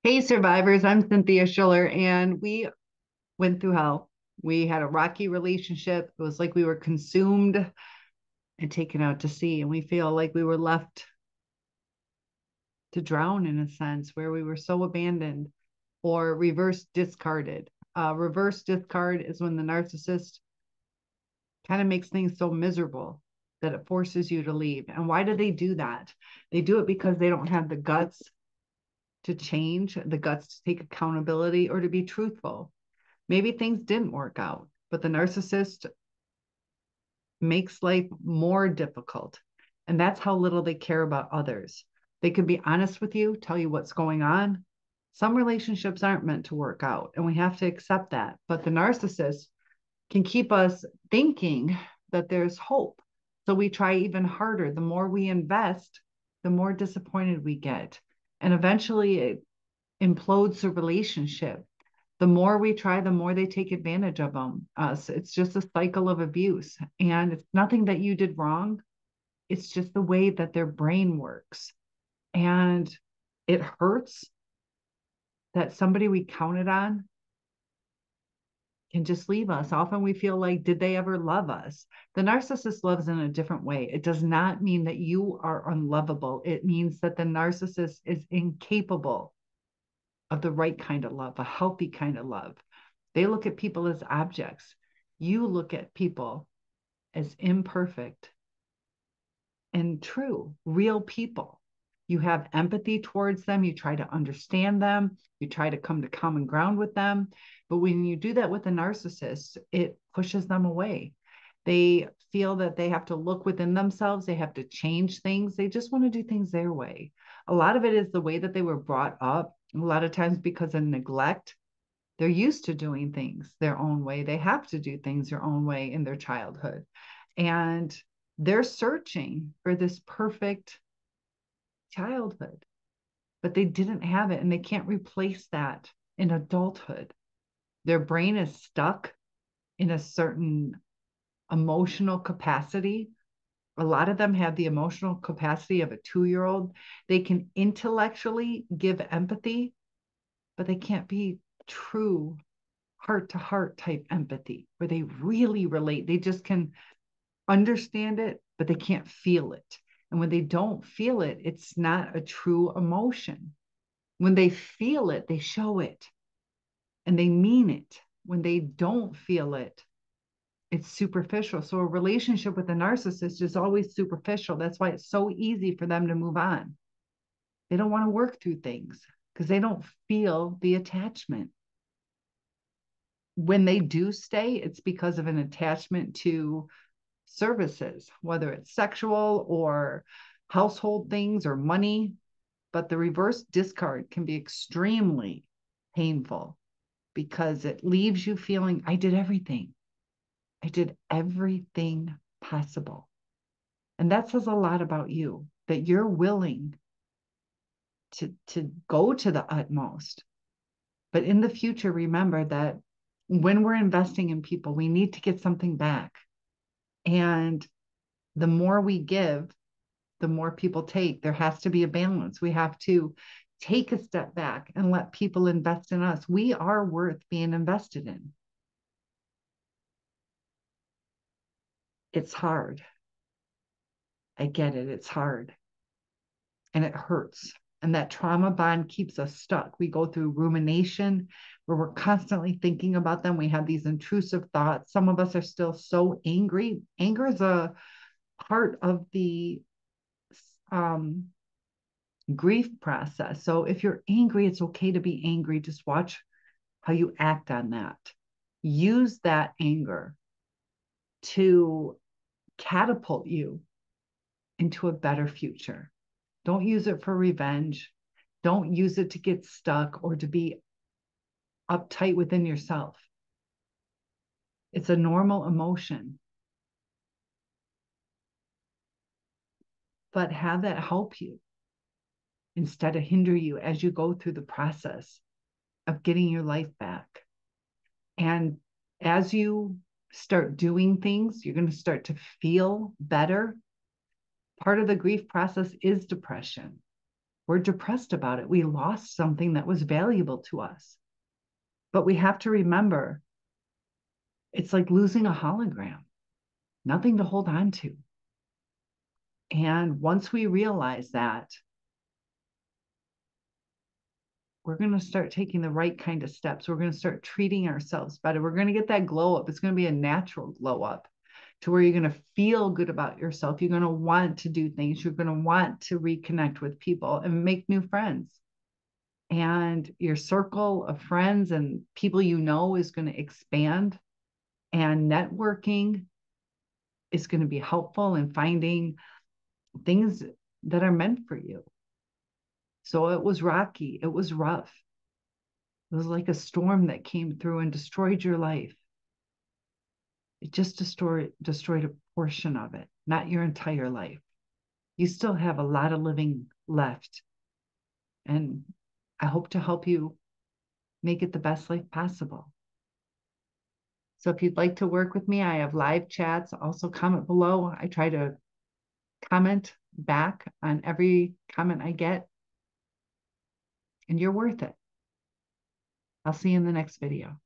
Hey, survivors, I'm Cynthia Schiller, and we went through hell. We had a rocky relationship. It was like we were consumed and taken out to sea, and we feel like we were left to drown in a sense where we were so abandoned or reverse discarded. Reverse discard is when the narcissist kind of makes things so miserable that it forces you to leave. And why do they do that? They do it because they don't have the guts to change, the guts to take accountability, or to be truthful. Maybe things didn't work out, but the narcissist makes life more difficult. And that's how little they care about others. They can be honest with you, tell you what's going on. Some relationships aren't meant to work out, and we have to accept that. But the narcissist can keep us thinking that there's hope. So we try even harder. The more we invest, the more disappointed we get. And eventually it implodes the relationship. The more we try, the more they take advantage of us. It's just a cycle of abuse. And it's nothing that you did wrong. It's just the way that their brain works. And it hurts that somebody we counted on can just leave us. Often we feel like, did they ever love us? The narcissist loves in a different way. It does not mean that you are unlovable. It means that the narcissist is incapable of the right kind of love, a healthy kind of love. They look at people as objects. You look at people as imperfect and true, real people. You have empathy towards them. You try to understand them. You try to come to common ground with them. But when you do that with a narcissist, it pushes them away. They feel that they have to look within themselves. They have to change things. They just want to do things their way. A lot of it is the way that they were brought up. A lot of times because of neglect, they're used to doing things their own way. They have to do things their own way in their childhood. And they're searching for this perfect childhood, but they didn't have it and they can't replace that in adulthood. Their brain is stuck in a certain emotional capacity. A lot of them have the emotional capacity of a 2-year-old. They can intellectually give empathy, but they can't be true heart to heart type empathy where they really relate. They just can understand it, but they can't feel it. And when they don't feel it, it's not a true emotion. When they feel it, they show it and they mean it. When they don't feel it, it's superficial. So a relationship with a narcissist is always superficial. That's why it's so easy for them to move on. They don't want to work through things because they don't feel the attachment. When they do stay, it's because of an attachment to services, whether it's sexual or household things or money. But the reverse discard can be extremely painful because it leaves you feeling, I did everything. I did everything possible. And that says a lot about you, that you're willing to go to the utmost. But in the future, remember that when we're investing in people, we need to get something back. And the more we give, the more people take. There has to be a balance. We have to take a step back and let people invest in us. We are worth being invested in. It's hard. I get it. It's hard and it hurts. And that trauma bond keeps us stuck. We go through rumination where we're constantly thinking about them. We have these intrusive thoughts. Some of us are still so angry. Anger is a part of the um, grief process. So if you're angry, it's okay to be angry. Just watch how you act on that. Use that anger to catapult you into a better future. Don't use it for revenge. Don't use it to get stuck or to be uptight within yourself. It's a normal emotion, but have that help you instead of hinder you as you go through the process of getting your life back. And as you start doing things, you're going to start to feel better. Part of the grief process is depression. We're depressed about it. We lost something that was valuable to us. But we have to remember it's like losing a hologram, nothing to hold on to. And once we realize that, we're going to start taking the right kind of steps. We're going to start treating ourselves better. We're going to get that glow up. It's going to be a natural glow up to where you're going to feel good about yourself. You're going to want to do things. You're going to want to reconnect with people and make new friends. And your circle of friends and people you know is going to expand. And networking is going to be helpful in finding things that are meant for you. So it was rocky. It was rough. It was like a storm that came through and destroyed your life. It just destroyed a portion of it, not your entire life. You still have a lot of living left. And I hope to help you make it the best life possible. So if you'd like to work with me, I have live chats. Also comment below. I try to comment back on every comment I get, and you're worth it. I'll see you in the next video.